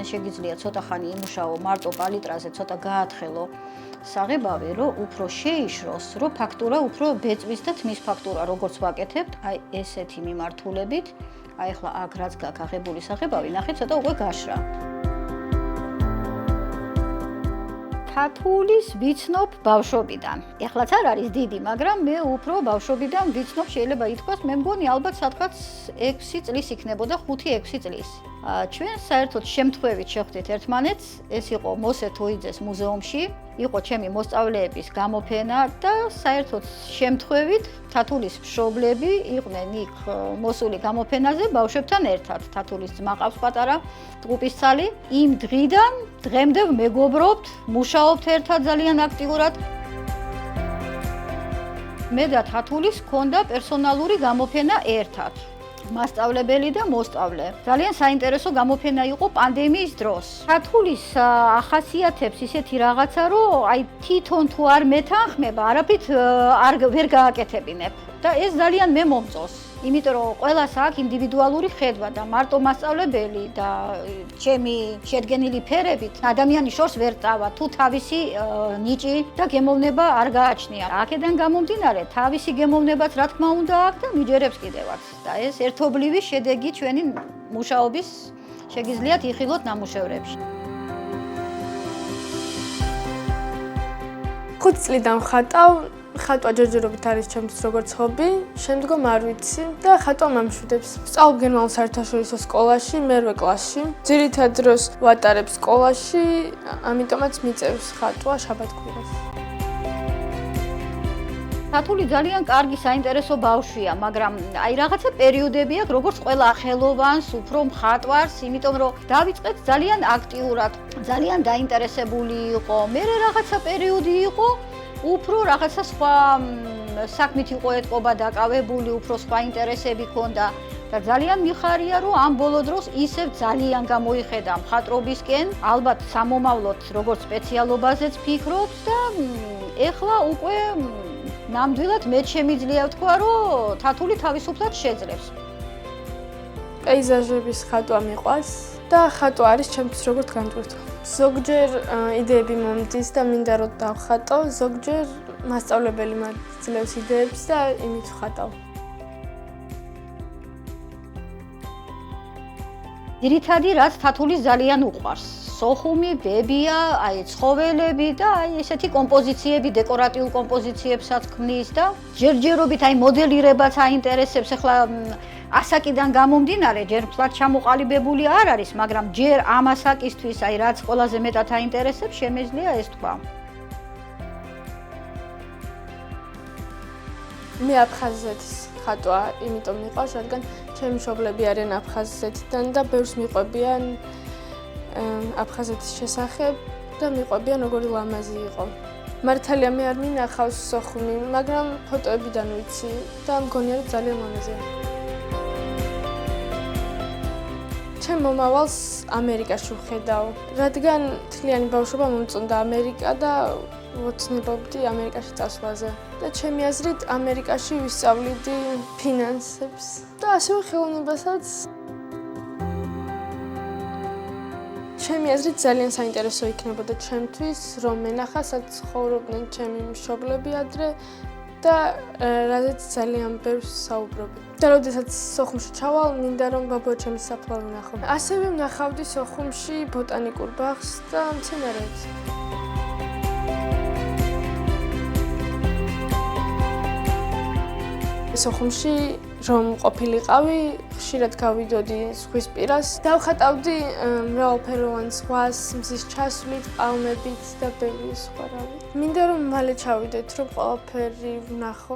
ძალიან შეგიძლია ცოტა ხანი იმუშაო მარტო პალიტრაზე, ცოტა გაათხელო საღებავი, რომ უფრო შეიშროს, რომ ფაქტურა უფრო ბეწვის და თმის ფაქტურა როგორც ვაკეთებთ, აი ესეთი მიმართულებით, აი ახლა აქ რაც გაქვს აღებული საღებავი, ნახეთ ცოტა უკვე გაშრა. თათულის ვიცნობ ბავშვობიდან. ეხლაც არ არის დიდი, მაგრამ მე უფრო ბავშვობიდან ვიცნობ, შეიძლება ითქვას, მე მგონი ალბათ სადღაც 6 წლის იქნებოდა, 5-6 წლის. ჩვენ საერთოდ შემთხვევით შევხვდით ერთმანეთს, ეს იყო მოსე თოიძეს მუზეუმში, იყო ჩემი მოსწავლეების გამოფენა და საერთოდ შემთხვევით თათულის მშობლები იყვნენ იქ მოსული გამოფენაზე ბავშვებთან ერთად. თათულის ძმა ყავს პატარა ტყუპისცალი. იმ დღიდან დღემდე მეგობრობთ, მუშაობთ ერთად ძალიან აქტიურად. მე და თათულის ჰქონდა პერსონალური გამოფენა ერთად. მასწავლებელი და მოსწავლე. ძალიან საინტერესო გამოფენა იყო პანდემიის დროს. თათულის ახასიათებს ისეთი რაღაცა, რომ აი თვითონ თუ არ მეთანხმება, არაფრით ვერ გააკეთებინებ. და ეს ძალიან მე მომწონს. იმიტომ რომ ყველას აქვს ინდივიდუალური ხედვა და მარტო მასწავლებელი და ჩემი შედგენილი ფერებით ადამიანის შორს ვერ წავა, თუ თავისი ნიჭი და გემოვნება არ გააჩნია. აქედან გამომდინარე, თავისი გემოვნებაც რა თქმა უნდა აქვს და მიჯერებს კიდევაც. და ეს ერთობლივი შედეგი ჩვენი მუშაობის შეგიძლიათ იხილოთ ნამუშევრებში. 5 წლიდან ხატავ, ხატვა ჯერჯერობით არის ჩემთვის როგორც ჰობი, შემდგომ არ ვიცი და ხატვა მამშვიდებს. ვსწავლობ გერმანულ საერთაშორისო სკოლაში, მერვე კლასში. ძირითად დროს ვატარებ სკოლაში, ამიტომაც მიწევს ხატვა შაბათ-კვირას. თათული ძალიან კარგი საინტერესო ბავშვია, მაგრამ აი რაღაცა პერიოდები აქვს, როგორც ყველა ხელოვანს, უფრო მხატვარს, იმიტომ რომ დავიწყეთ ძალიან აქტიურად, ძალიან დაინტერესებული იყო. მერე რაღაცა პერიოდი იყო, უფრო რაღაცა სხვა საქმით იყო ეთყობა დაკავებული, უფრო სხვა ინტერესები ჰქონდა და ძალიან მიხარია, რომ ამ ბოლო დროს ისევ ძალიან გამოიხედა მხატვრობისკენ, ალბათ სამომავლოდ როგორც სპეციალობაზეც ფიქრობს და ეხლა უკვე ნამდვილად მე შემიძლია ვთქვა, რომ თათული თავისუფლად შეძლებს. პეიზაჟების ხატვა მიყვარს და ხატვა არის ჩემთვის როგორც განტვირთვა. ზოგჯერ იდეები მომდის და მინდა რომ დავხატო, ზოგჯერ მასწავლებელი მაძლევს იდეებს და იმით ვხატავ. ძირითადი რაც თათულის ძალიან უყვარს. სოხუმი, ბებია, აი ცხოველები და აი ესეთი კომპოზიციები, დეკორატიულ კომპოზიციებსაც ქმნის და ჯერჯერობით აი მოდელირებაც აინტერესებს. ახლა ასაკიდან გამომდინარე, ჯერ ფლად ჩამოყალიბებული არ არის, მაგრამ ჯერ ამ ასაკისთვის აი რაც ყველაზე მეტად აინტერესებს, შემეძლია ეს თქვა. მე აფხაზეთის ხატვა იმიტომ მიყვარს, რადგან ჩემი მშობლები არიან აფხაზეთიდან და ბევრს მიყვებიან აფხაზეთის შესახებ და მიყვებიან როგორი ლამაზი იყო. მართალია მე არ მინახავს სოხუმი, მაგრამ ფოტოებიდან ვიცი და მგონია რომ ძალიან ლამაზია. ჩემ მომავალს ამერიკაში ვხედავ, რადგან მთლიანი ბავშვობა მომწონდა ამერიკა და ვოცნებობდი ამერიკაში წასვლაზე. და ჩემი აზრით ამერიკაში ვისწავლიდი ფინანსებს და ასევე ხელოვნებასაც. ჩემი აზრით ძალიან საინტერესო იქნებოდა ჩემთვის, რომ მენახა სადაც ცხოვრობდნენ ჩემი მშობლები ადრე და რაზეც ძალიან ბევრს საუბრობდი. და როდესაც სოხუმში ჩავალ, მინდა რომ ბაბუაჩემის საფლავი ვნახო. ასევე ვნახავდი სოხუმში ბოტანიკურ ბაღს და მცენარეებს. სოხუმში რომ ყოფილიყავი, ხშირად გავიდოდი ზღვის პირას. დავხატავდი მრავალფეროვან ზღვას, მზის ჩასვლით, პალმებით და ბევრი სხვა რამე. მინდა რომ მალე ჩავიდეთ, რომ ყველაფერი ვნახო.